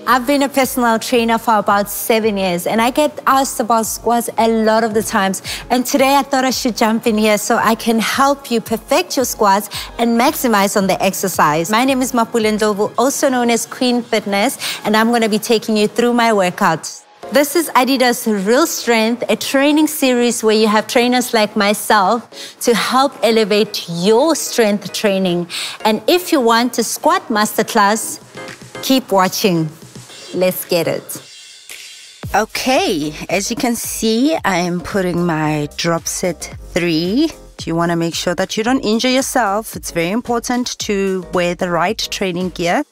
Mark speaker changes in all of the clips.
Speaker 1: I've been a personal trainer for about 7 years, and I get asked about squats a lot of the times. And today I thought I should jump in here so I can help you perfect your squats and maximize on the exercise. My name is Mapule, also known as Queen Fitness, and I'm gonna be taking you through my workouts. This is Adidas Real Strength, a training series where you have trainers like myself to help elevate your strength training. And if you want a squat masterclass, keep watching. Let's get it. Okay, as you can see, I am putting my drop set 3. You want to make sure that you don't injure yourself. It's very important to wear the right training gear.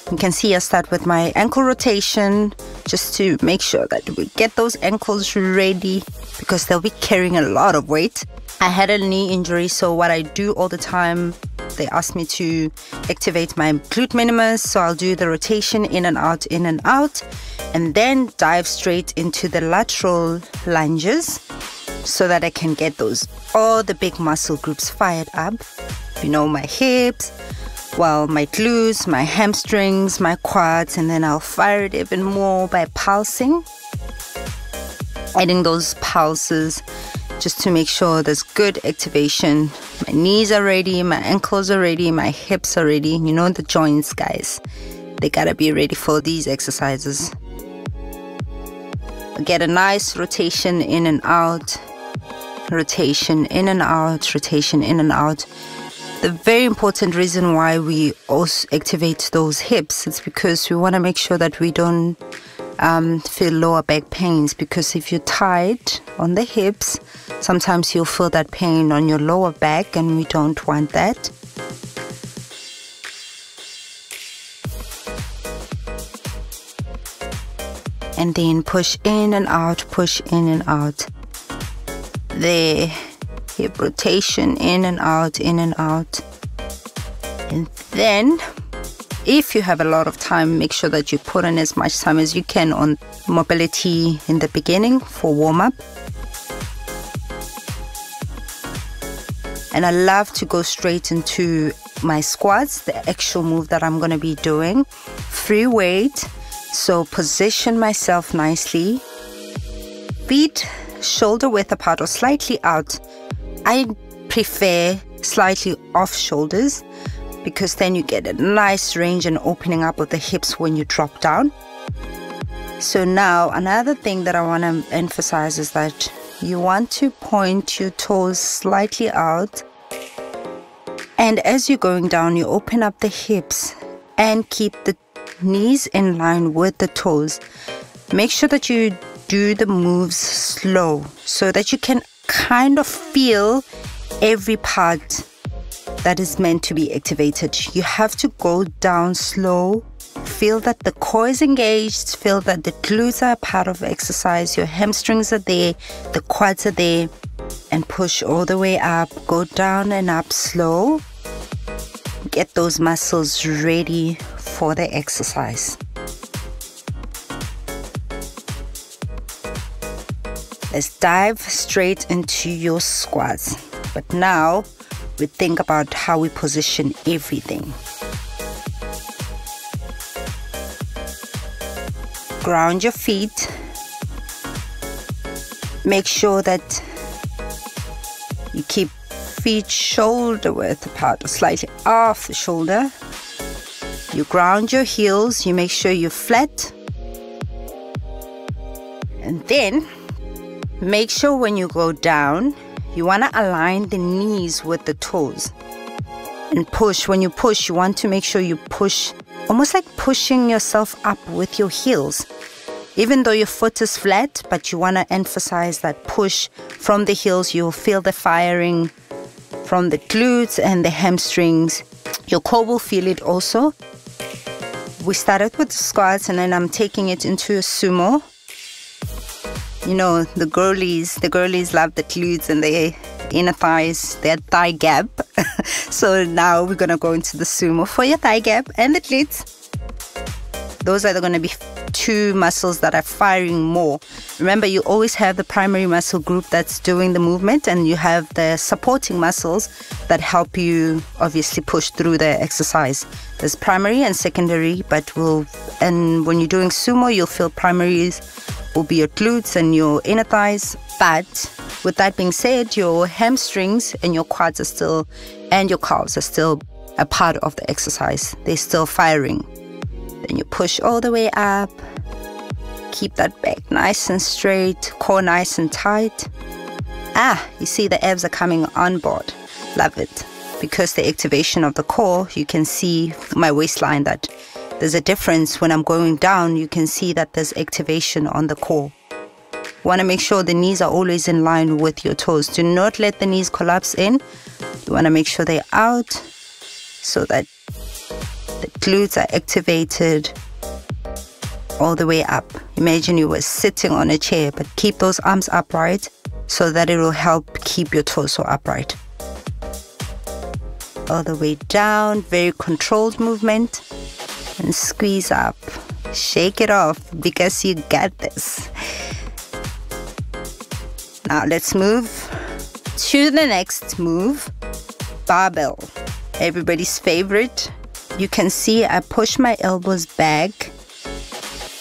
Speaker 1: You can see I start with my ankle rotation just to make sure that we get those ankles ready because they'll be carrying a lot of weight. I had a knee injury, so what I do all the time, they ask me to activate my glute minimus, so I'll do the rotation in and out, and then dive straight into the lateral lunges so that I can get all the big muscle groups fired up. You know, my hips, well, my glutes, my hamstrings, my quads, and then I'll fire it even more by pulsing, adding those pulses just to make sure there's good activation. My knees are ready, my ankles are ready, my hips are ready. You know, the joints, guys, they gotta be ready for these exercises. Get a nice rotation in and out, rotation in and out, rotation in and out. The very important reason why we also activate those hips is because we want to make sure that we don't feel lower back pains, because if you're tight on the hips, sometimes you'll feel that pain on your lower back, and we don't want that. And then push in and out, push in and out. There, hip rotation in and out, in and out. And then, if you have a lot of time, make sure that you put in as much time as you can on mobility in the beginning for warm-up. And I love to go straight into my squats, the actual move that I'm going to be doing. Free weight, so position myself nicely. Feet shoulder width apart or slightly out. I prefer slightly off shoulders, because then you get a nice range and opening up of the hips when you drop down. So now another thing that I want to emphasize is that you want to point your toes slightly out, and as you're going down, you open up the hips and keep the knees in line with the toes. Make sure that you do the moves slow so that you can kind of feel every part that is meant to be activated. You have to go down slow, feel that the core is engaged, feel that the glutes are a part of exercise, your hamstrings are there, the quads are there, and push all the way up. Go down and up slow. Get those muscles ready for the exercise. Let's dive straight into your squats. But now we think about how we position everything. Ground your feet. Make sure that you keep feet shoulder width apart or slightly off the shoulder. You ground your heels. You make sure you're flat. And then make sure when you go down, you want to align the knees with the toes and push. When you push, you want to make sure you push, almost like pushing yourself up with your heels. Even though your foot is flat, but you want to emphasize that push from the heels. You'll feel the firing from the glutes and the hamstrings. Your core will feel it also. We started with the squats, and then I'm taking it into a sumo. You know, the girlies love the glutes and the inner thighs, their thigh gap. So now we're going to go into the sumo for your thigh gap and the glutes. Those are going to be
Speaker 2: two muscles that are firing more. Remember, you always have the primary muscle group that's doing the movement, and you have the supporting muscles that help you obviously push through the exercise. There's primary and secondary, and when you're doing sumo, you'll feel primaries will be your glutes and your inner thighs. But with that being said, your hamstrings and your quads are still, and your calves are still a part of the exercise. They're still firing. Then you push all the way up. Keep that back nice and straight, core nice and tight. You see the abs are coming on board. Love it. Because the activation of the core, you can see my waistline that there's a difference. When I'm going down, you can see that there's activation on the core. You want to make sure the knees are always in line with your toes. Do not let the knees collapse in. You want to make sure they're out so that the glutes are activated all the way up. Imagine you were sitting on a chair, but keep those arms upright so that it will help keep your torso upright. All the way down, very controlled movement. And squeeze up. Shake it off because you got this. Now let's move to the next move, barbell. Everybody's favorite. You can see I push my elbows back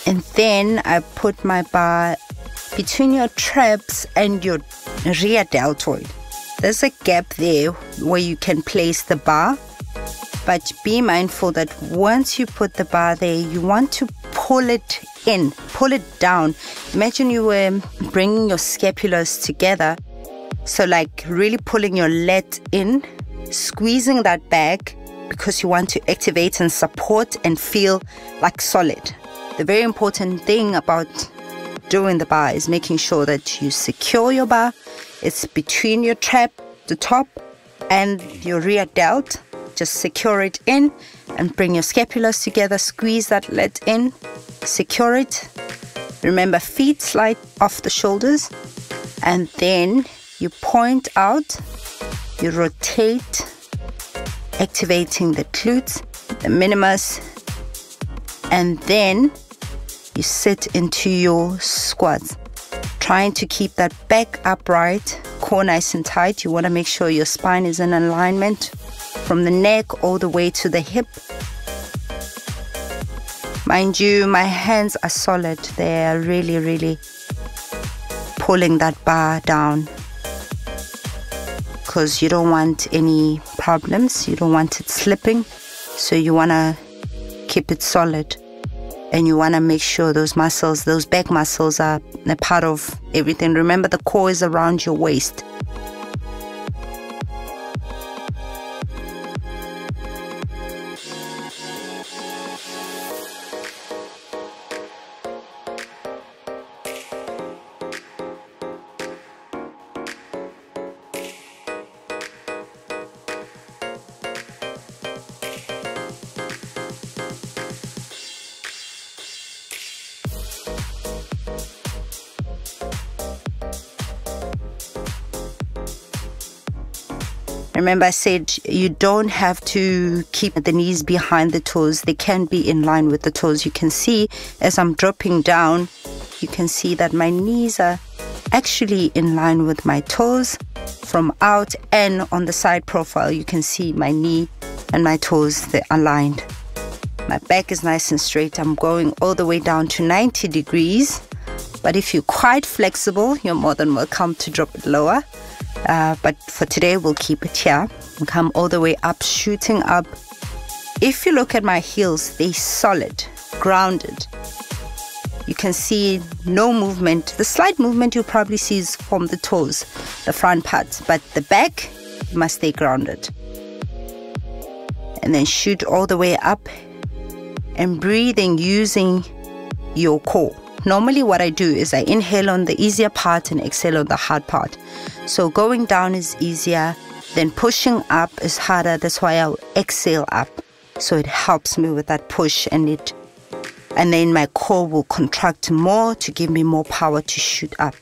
Speaker 2: and then I put my bar between your traps and your rear deltoid. There's a gap there where you can place the bar, but be mindful that once you put the bar there, you want to pull it in, pull it down. Imagine you were bringing your scapulars together. So like really pulling your lat in, squeezing that back because you want to activate and support and feel like solid. The very important thing about doing the bar is making sure that you secure your bar. It's between your trap, the top, and your rear delt. Just secure it in and bring your scapulars together. Squeeze that lat in, secure it. Remember, feet slide off the shoulders, and then you point out, you rotate, activating the glutes, the minimus, and then you sit into your squats, trying to keep that back upright, core nice and tight. You want to make sure your spine is in alignment from the neck all the way to the hip. Mind you, my hands are solid. They are really, really pulling that bar down because you don't want any problems. You don't want it slipping. So you want to keep it solid. And you want to make sure those muscles, those back muscles are a part of everything. Remember, the core is around your waist. Remember, I said you don't have to keep the knees behind the toes. They can be in line with the toes. You can see as I'm dropping down, you can see that my knees are actually in line with my toes from out, and on the side profile, you can see my knee and my toes, they're aligned. My back is nice and straight. I'm going all the way down to 90 degrees. But if you're quite flexible, you're more than welcome to drop it lower. But for today, we'll keep it here and come all the way up, shooting up. If you look at my heels, they're solid, grounded. You can see no movement. The slight movement you'll probably see is from the toes, the front part, but the back must stay grounded. And then shoot all the way up and breathing using your core. Normally what I do is I inhale on the easier part and exhale on the hard part. So going down is easier, then pushing up is harder. That's why I'll exhale up. So it helps me with that push, and then my core will contract more to give me more power to shoot up.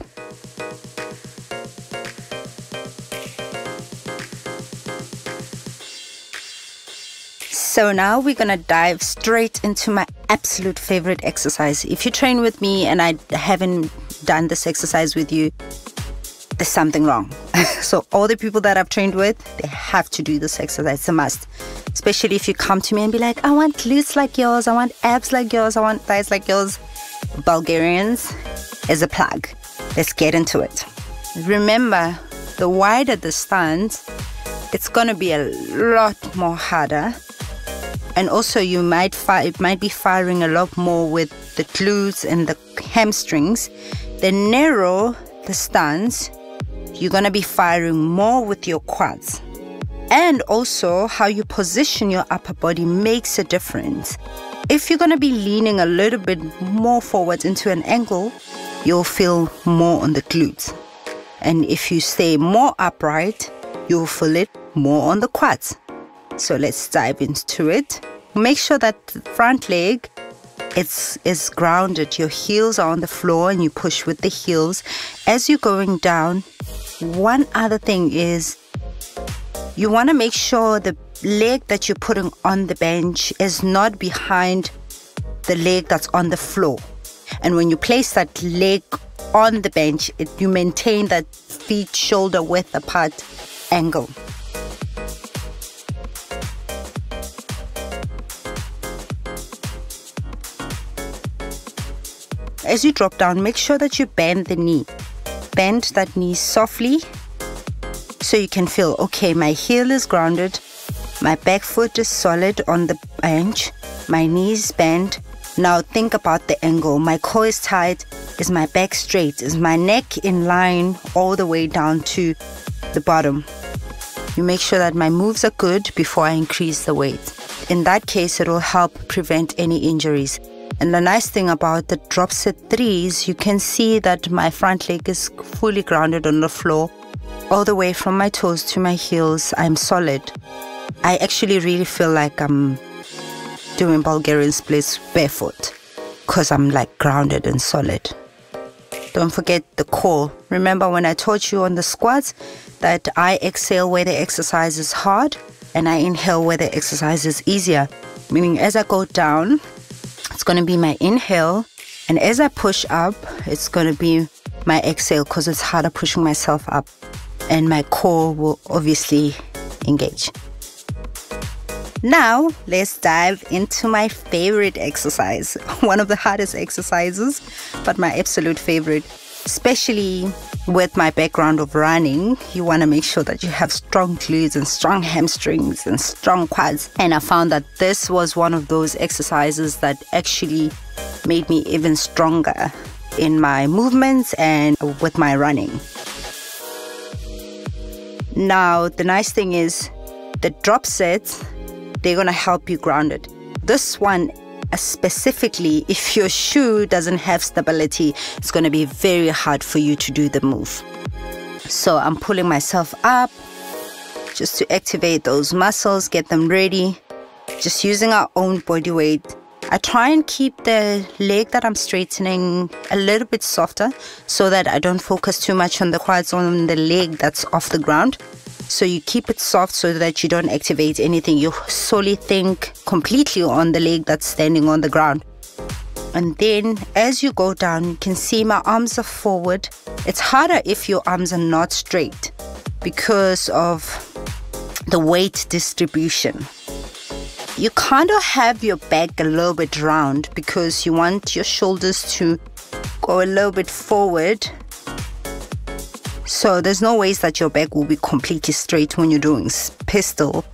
Speaker 2: So now we're gonna dive straight into my absolute favorite exercise. If you train with me and I haven't done this exercise with you, there's something wrong. So all the people that I've trained with, they have to do this exercise. It's a must. Especially if you come to me and be like, I want glutes like yours, I want abs like yours, I want thighs like yours. Bulgarians is a plug. Let's get into it. Remember, the wider the stance, it's gonna be a lot more harder. And also you might be firing a lot more with the glutes and the hamstrings. The narrow the stance, you're gonna be firing more with your quads. And also how you position your upper body makes a difference. If you're gonna be leaning a little bit more forward into an angle, you'll feel more on the glutes. And if you stay more upright, you'll feel it more on the quads. So let's dive into it. Make sure that the front leg is grounded. Your heels are on the floor and you push with the heels. As you're going down, one other thing is you want to make sure the leg that you're putting on the bench is not behind the leg that's on the floor. And when you place that leg on the bench, you maintain that feet shoulder width apart angle. As you drop down, make sure that you bend the knee. Bend that knee softly so you can feel, okay, my heel is grounded, my back foot is solid on the bench, my knees bent. Now think about the angle. My core is tight. Is my back straight? Is my neck in line all the way down to the bottom? You make sure that my moves are good before I increase the weight. In that case, it will help prevent any injuries. And the nice thing about the drop set 3s, you can see that my front leg is fully grounded on the floor. All the way from my toes to my heels, I'm solid. I actually really feel like I'm doing Bulgarian splits barefoot because I'm like grounded and solid. Don't forget the core. Remember when I taught you on the squats that I exhale where the exercise is hard and I inhale where the exercise is easier. Meaning as I go down, it's going to be my inhale, and as I push up, it's going to be my exhale because it's harder pushing myself up, and my core will obviously engage. Now, let's dive into my favorite exercise. One of the hardest exercises, but my absolute favorite, especially with my background of running. You want to make sure that you have strong glutes and strong hamstrings and strong quads. And I found that this was one of those exercises that actually made me even stronger in my movements and with my running. Now, the nice thing is the drop sets, they're going to help you ground it. This one specifically, if your shoe doesn't have stability, it's going to be very hard for you to do the move. So I'm pulling myself up just to activate those muscles, get them ready, just using our own body weight. I try and keep the leg that I'm straightening a little bit softer so that I don't focus too much on the quads, on the leg that's off the ground. So you keep it soft so that you don't activate anything. You solely think completely on the leg that's standing on the ground. And then as you go down, you can see my arms are forward. It's harder if your arms are not straight because of the weight distribution. You kind of have your back a little bit round because you want your shoulders to go a little bit forward. So there's no ways that your back will be completely straight when you're doing pistol.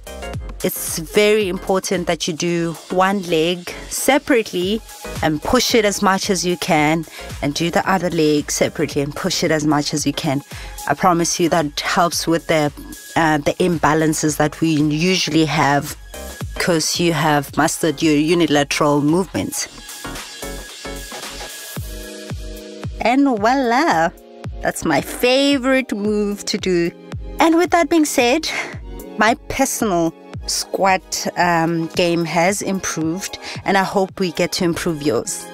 Speaker 2: It's very important that you do one leg separately and push it as much as you can, and do the other leg separately and push it as much as you can. I promise you that helps with the imbalances that we usually have because you have mastered your unilateral movements. And voila! That's my favorite move to do. And with that being said, my personal squat game has improved, and I hope we get to improve yours.